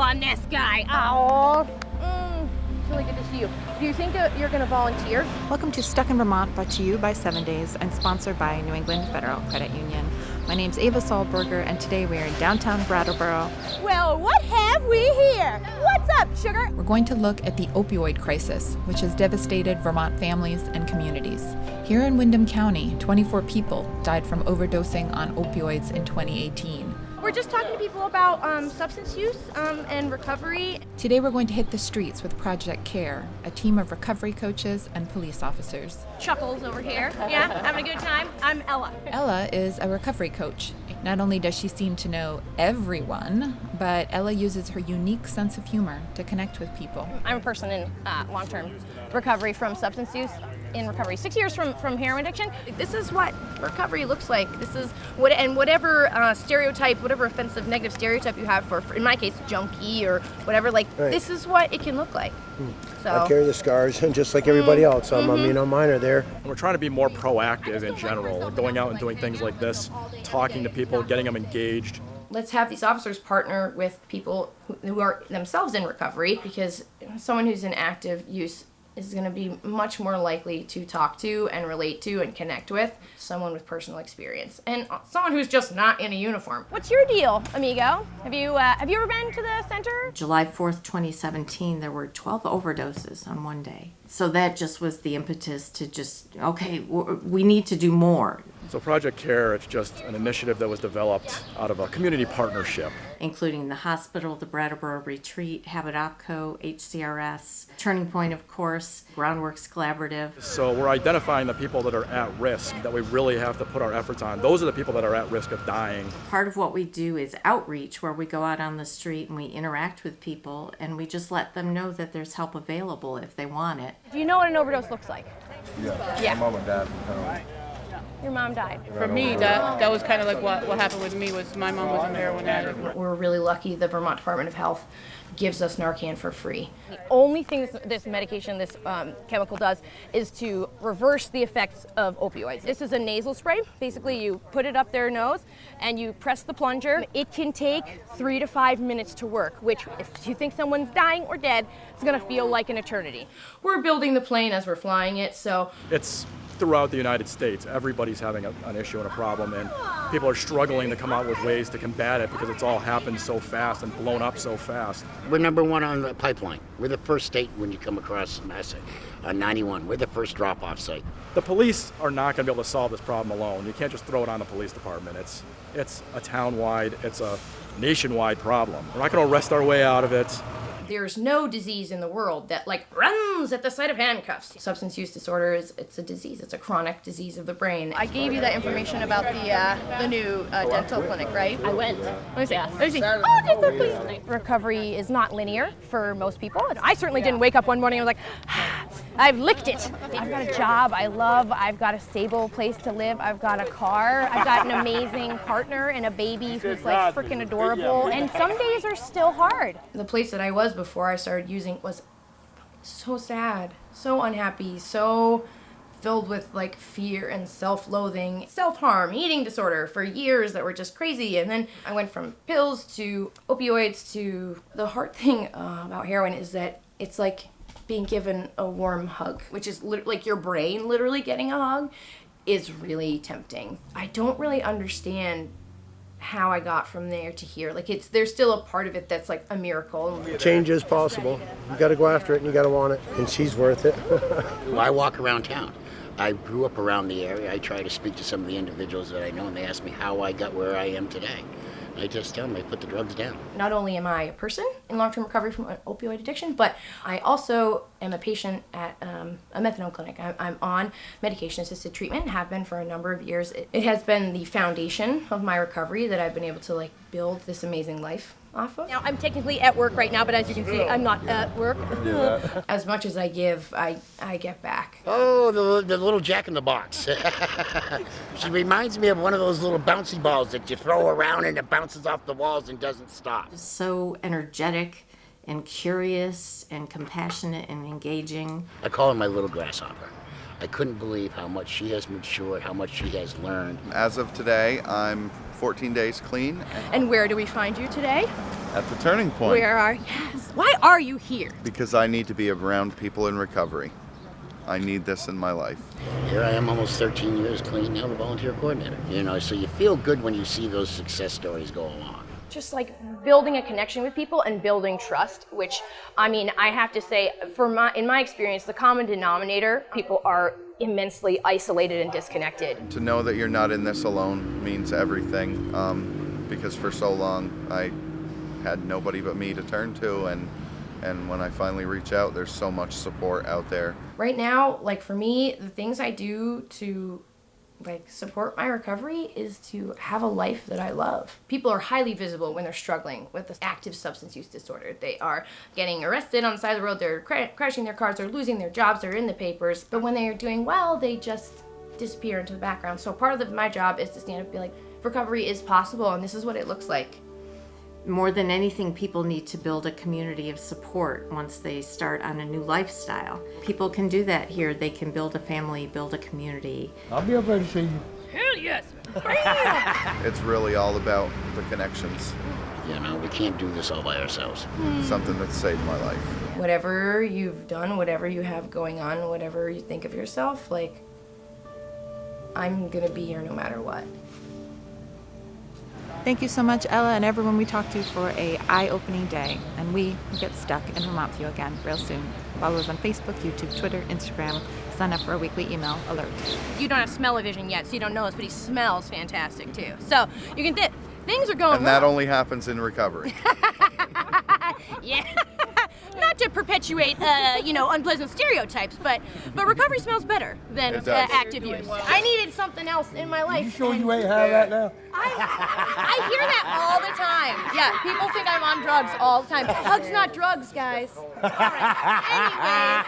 on this guy. Oh, it's really good to see you. Do you think you're going to volunteer? Welcome to Stuck in Vermont, brought to you by 7 Days and sponsored by New England Federal Credit Union. My name's Ava Sahlberger, and today we are in downtown Brattleboro. Well, what have we here? What's up, sugar? We're going to look at the opioid crisis, which has devastated Vermont families and communities. Here in Windham County, 24 people died from overdosing on opioids in 2018. We're just talking to people about substance use and recovery. Today we're going to hit the streets with Project CARE, a team of recovery coaches and police officers. Chuckles over here. Yeah, having a good time? I'm Ella. Ella is a recovery coach. Not only does she seem to know everyone, but Ella uses her unique sense of humor to connect with people. I'm a person in long-term recovery from substance use. In recovery, 6 years from heroin addiction. This is what recovery looks like. This is what, and whatever stereotype, whatever offensive, negative stereotype you have for in my case, junkie or whatever, like right. This is what it can look like. So I carry the scars, just like everybody else. I mean, mine are there. We're trying to be more proactive in general, like going out and doing things like this, talking to people, getting them engaged. Let's have these officers partner with people who are themselves in recovery, because someone who's in active use is going to be much more likely to talk to and relate to and connect with someone with personal experience and someone who's just not in a uniform. What's your deal, amigo? Have you ever been to the center? July 4th, 2017, there were 12 overdoses on one day. So that just was the impetus to just, okay, we need to do more. So Project CARE, it's just an initiative that was developed out of a community partnership. Including the hospital, the Brattleboro Retreat, Habit OpCo, HCRS, Turning Point, of course, Groundworks Collaborative. So we're identifying the people that are at risk, that we really have to put our efforts on. Those are the people that are at risk of dying. Part of what we do is outreach, where we go out on the street and we interact with people and we just let them know that there's help available if they want it. Do you know what an overdose looks like? Yeah. My mom and dad. Your mom died. For me, that was kind of like what happened with me. Was my mom was a heroin addict. We're really lucky the Vermont Department of Health gives us Narcan for free. The only thing this medication, this chemical does is to reverse the effects of opioids. This is a nasal spray. Basically, you put it up their nose and you press the plunger. It can take 3 to 5 minutes to work, which if you think someone's dying or dead, it's gonna feel like an eternity. We're building the plane as we're flying it, so. It's throughout the United States. Everybody's having an issue and a problem, and people are struggling to come out with ways to combat it because it's all happened so fast and blown up so fast. We're number one on the pipeline. We're the first state when you come across Mass 91. We're the first drop-off site. The police are not going to be able to solve this problem alone. You can't just throw it on the police department. It's a town-wide, it's a nationwide problem. We're not going to arrest our way out of it. There's no disease in the world that runs at the sight of handcuffs. Substance use disorder it's a disease. It's a chronic disease of the brain. I gave you that information about the new dental clinic, right? I went. Let me see. Let me see. Oh, okay, so please. Recovery is not linear for most people. I certainly didn't wake up one morning and was like, I've licked it. I've got a job I love. I've got a stable place to live. I've got a car. I've got an amazing partner and a baby who's freaking adorable. And some days are still hard. The place that I was before I started using was so sad, so unhappy, so filled with fear and self-loathing, self-harm, eating disorder for years that were just crazy. And then I went from pills to opioids to the hard thing about heroin is that it's like being given a warm hug, which is like your brain literally getting a hug is really tempting. I don't really understand how I got from there to here. There's still a part of it that's like a miracle. Change is possible. You got to go after it and you got to want it, and she's worth it. I walk around town. I grew up around the area. I try to speak to some of the individuals that I know, and they ask me how I got where I am today. I just tell them I put the drugs down. Not only am I a person in long-term recovery from an opioid addiction, but I also am a patient at a methadone clinic. I'm on medication-assisted treatment, have been for a number of years. It has been the foundation of my recovery that I've been able to build this amazing life off of. Now, I'm technically at work right now, but as you can see, I'm not at work. As much as I give, I get back. Oh, the little jack-in-the-box. She reminds me of one of those little bouncy balls that you throw around and it bounces off the walls and doesn't stop. So energetic and curious and compassionate and engaging. I call her my little grasshopper. I couldn't believe how much she has matured, how much she has learned. As of today, I'm 14 days clean. And where do we find you today? At the turning point. Yes. Why are you here? Because I need to be around people in recovery. I need this in my life. Here I am almost 13 years clean now, the volunteer coordinator. You know, so you feel good when you see those success stories go along. Just like building a connection with people and building trust, which, I mean, I have to say, in my experience, the common denominator, people are immensely isolated and disconnected. To know that you're not in this alone means everything, because for so long I had nobody but me to turn to, and when I finally reach out, there's so much support out there. Right now, like for me, the things I do to like support my recovery is to have a life that I love. People are highly visible when they're struggling with this active substance use disorder. They are getting arrested on the side of the road, they're crashing their cars, they're losing their jobs, they're in the papers. But when they are doing well, they just disappear into the background. So part of my job is to stand up and be like, recovery is possible and this is what it looks like. More than anything, people need to build a community of support once they start on a new lifestyle. People can do that here. They can build a family, build a community. I'll be up there to see you. Hell yes! It's really all about the connections. You know, we can't do this all by ourselves. Something that saved my life. Whatever you've done, whatever you have going on, whatever you think of yourself, like, I'm gonna be here no matter what. Thank you so much, Ella, and everyone we talked to for a eye-opening day. And we will get stuck in Vermont with you again real soon. Follow us on Facebook, YouTube, Twitter, Instagram. Sign up for our weekly email alert. You don't have smell-o-vision yet, so you don't know this, but he smells fantastic too. So you can things are going And that well. only happens in recovery. Yeah. Not to perpetuate, unpleasant stereotypes, but recovery smells better than It does. active use. I needed something else in my life. You sure you ain't have that now? I hear that all the time. Yeah, people think I'm on drugs all the time. Hugs not drugs, guys. All right. Anyways,